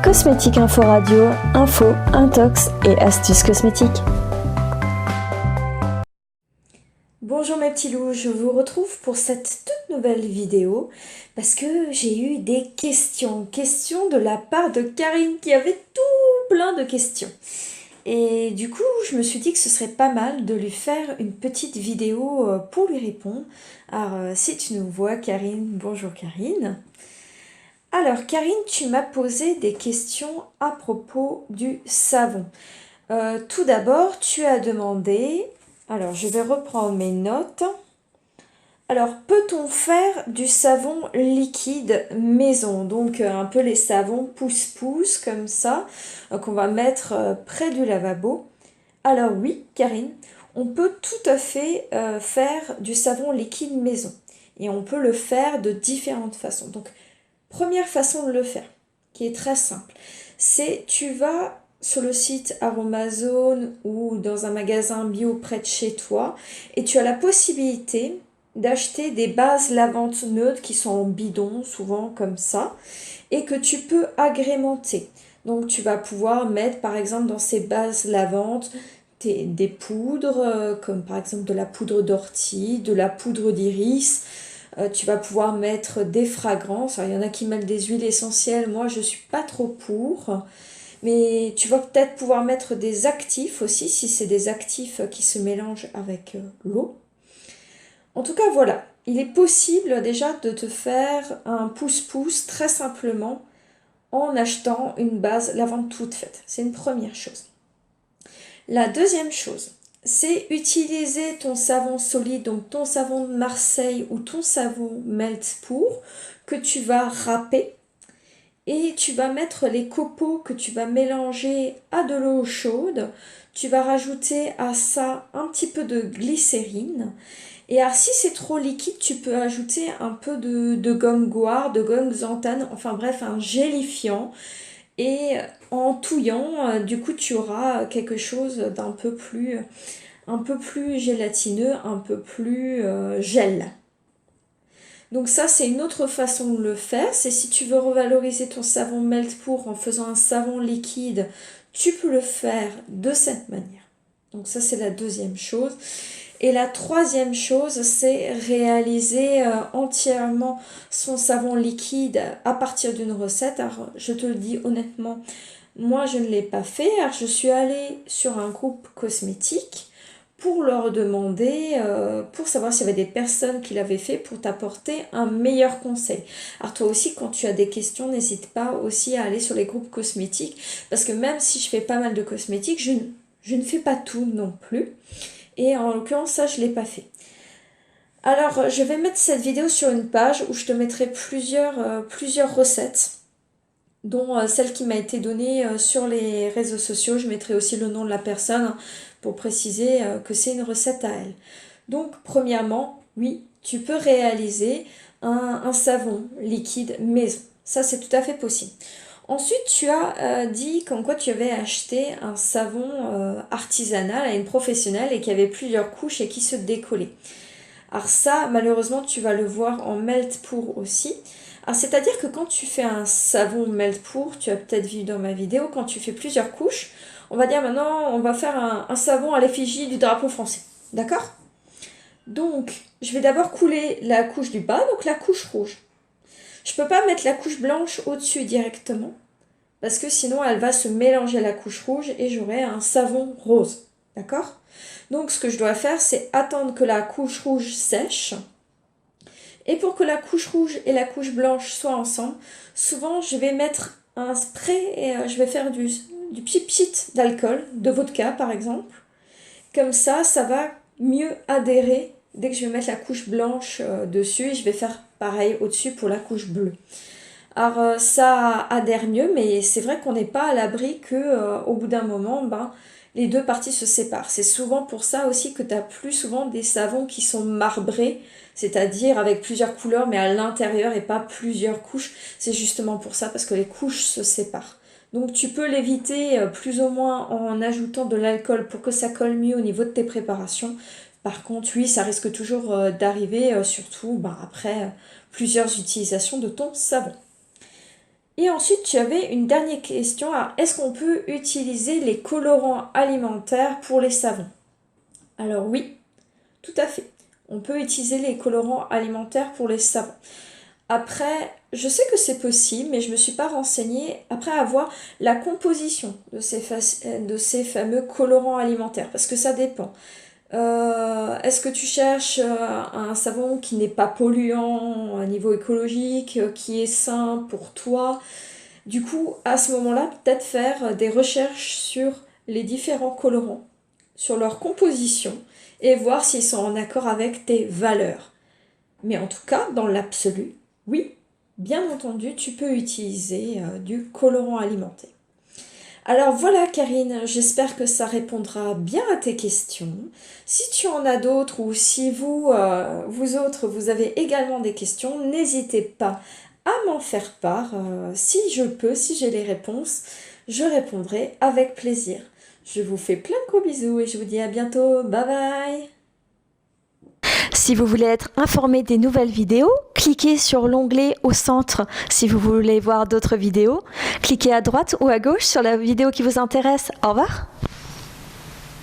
Cosmétique Info Radio, info, intox et astuces cosmétiques. Bonjour mes petits loups, je vous retrouve pour cette toute nouvelle vidéo parce que j'ai eu des questions de la part de Karine qui avait tout plein de questions. Et du coup, je me suis dit que ce serait pas mal de lui faire une petite vidéo pour lui répondre. Alors, si tu nous vois, Karine, bonjour Karine. Alors, Karine, tu m'as posé des questions à propos du savon. Tout d'abord, tu as demandé... Alors, je vais reprendre mes notes. Alors, peut-on faire du savon liquide maison? Donc, un peu les savons pousse-pousse, comme ça, qu'on va mettre près du lavabo. Alors oui, Karine, on peut tout à fait faire du savon liquide maison. Et on peut le faire de différentes façons. Donc, première façon de le faire, qui est très simple, c'est tu vas sur le site Aromazone ou dans un magasin bio près de chez toi et tu as la possibilité d'acheter des bases lavantes neutres qui sont en bidon, souvent comme ça, et que tu peux agrémenter. Donc tu vas pouvoir mettre par exemple dans ces bases lavantes des poudres, comme par exemple de la poudre d'ortie, de la poudre d'iris. Tu vas pouvoir mettre des fragrances. Alors, il y en a qui mettent des huiles essentielles, moi je suis pas trop pour. Mais tu vas peut-être pouvoir mettre des actifs aussi, si c'est des actifs qui se mélangent avec l'eau. En tout cas, voilà. Il est possible déjà de te faire un pouce-pouce très simplement en achetant une base lavande toute faite. C'est une première chose. La deuxième chose, c'est utiliser ton savon solide, donc ton savon de Marseille ou ton savon Melt Pour, que tu vas râper. Et tu vas mettre les copeaux que tu vas mélanger à de l'eau chaude. Tu vas rajouter à ça un petit peu de glycérine. Et alors si c'est trop liquide, tu peux ajouter un peu de gomme goire, de gomme xanthane, enfin bref, un gélifiant. Et en touillant, du coup, tu auras quelque chose d'un un peu plus gélatineux, un peu plus gel. Donc ça, c'est une autre façon de le faire. C'est si tu veux revaloriser ton savon Melt Pour en faisant un savon liquide, tu peux le faire de cette manière. Donc ça, c'est la deuxième chose. Et la troisième chose, c'est réaliser entièrement son savon liquide à partir d'une recette. Alors, je te le dis honnêtement, moi, je ne l'ai pas fait. Alors, je suis allée sur un groupe cosmétique pour leur demander, pour savoir s'il y avait des personnes qui l'avaient fait pour t'apporter un meilleur conseil. Alors toi aussi, quand tu as des questions, n'hésite pas aussi à aller sur les groupes cosmétiques, parce que même si je fais pas mal de cosmétiques, je ne fais pas tout non plus. Et en l'occurrence, ça, je ne l'ai pas fait. Alors, je vais mettre cette vidéo sur une page où je te mettrai plusieurs recettes, dont celle qui m'a été donnée sur les réseaux sociaux. Je mettrai aussi le nom de la personne pour préciser que c'est une recette à elle. Donc, premièrement, oui, tu peux réaliser un savon liquide maison. Ça, c'est tout à fait possible. Ensuite, tu as dit comme quoi tu avais acheté un savon artisanal à une professionnelle et qui avait plusieurs couches et qui se décollait. Alors ça, malheureusement, tu vas le voir en Melt Pour aussi. Alors c'est-à-dire que quand tu fais un savon Melt Pour, tu as peut-être vu dans ma vidéo, quand tu fais plusieurs couches, on va dire maintenant, on va faire un savon à l'effigie du drapeau français. D'accord? Donc, je vais d'abord couler la couche du bas, donc la couche rouge. Je peux pas mettre la couche blanche au-dessus directement, parce que sinon elle va se mélanger à la couche rouge et j'aurai un savon rose. D'accord? Donc ce que je dois faire, c'est attendre que la couche rouge sèche. Et pour que la couche rouge et la couche blanche soient ensemble, souvent je vais mettre un spray et je vais faire du pchit d'alcool, de vodka par exemple. Comme ça va mieux adhérer dès que je vais mettre la couche blanche dessus et je vais faire pareil au-dessus pour la couche bleue. Alors ça adhère mieux, mais c'est vrai qu'on n'est pas à l'abri que au bout d'un moment, les deux parties se séparent. C'est souvent pour ça aussi que tu as plus souvent des savons qui sont marbrés, c'est-à-dire avec plusieurs couleurs, mais à l'intérieur et pas plusieurs couches. C'est justement pour ça, parce que les couches se séparent. Donc tu peux l'éviter plus ou moins en ajoutant de l'alcool pour que ça colle mieux au niveau de tes préparations. Par contre, oui, ça risque toujours d'arriver, surtout après plusieurs utilisations de ton savon. Et ensuite, tu avais une dernière question. Est-ce qu'on peut utiliser les colorants alimentaires pour les savons? Alors oui, tout à fait. On peut utiliser les colorants alimentaires pour les savons. Après, je sais que c'est possible, mais je ne me suis pas renseignée après avoir la composition de ces fameux colorants alimentaires, parce que ça dépend. Est-ce que tu cherches un savon qui n'est pas polluant à niveau écologique, qui est sain pour toi? Du coup, à ce moment-là, peut-être faire des recherches sur les différents colorants, sur leur composition, et voir s'ils sont en accord avec tes valeurs. Mais en tout cas, dans l'absolu, oui, bien entendu, tu peux utiliser du colorant alimentaire. Alors voilà Karine, j'espère que ça répondra bien à tes questions. Si tu en as d'autres ou si vous autres, vous avez également des questions, n'hésitez pas à m'en faire part. Si je peux, si j'ai les réponses, je répondrai avec plaisir. Je vous fais plein de gros bisous et je vous dis à bientôt. Bye bye! Si vous voulez être informé des nouvelles vidéos, cliquez sur l'onglet au centre. Si vous voulez voir d'autres vidéos, cliquez à droite ou à gauche sur la vidéo qui vous intéresse. Au revoir!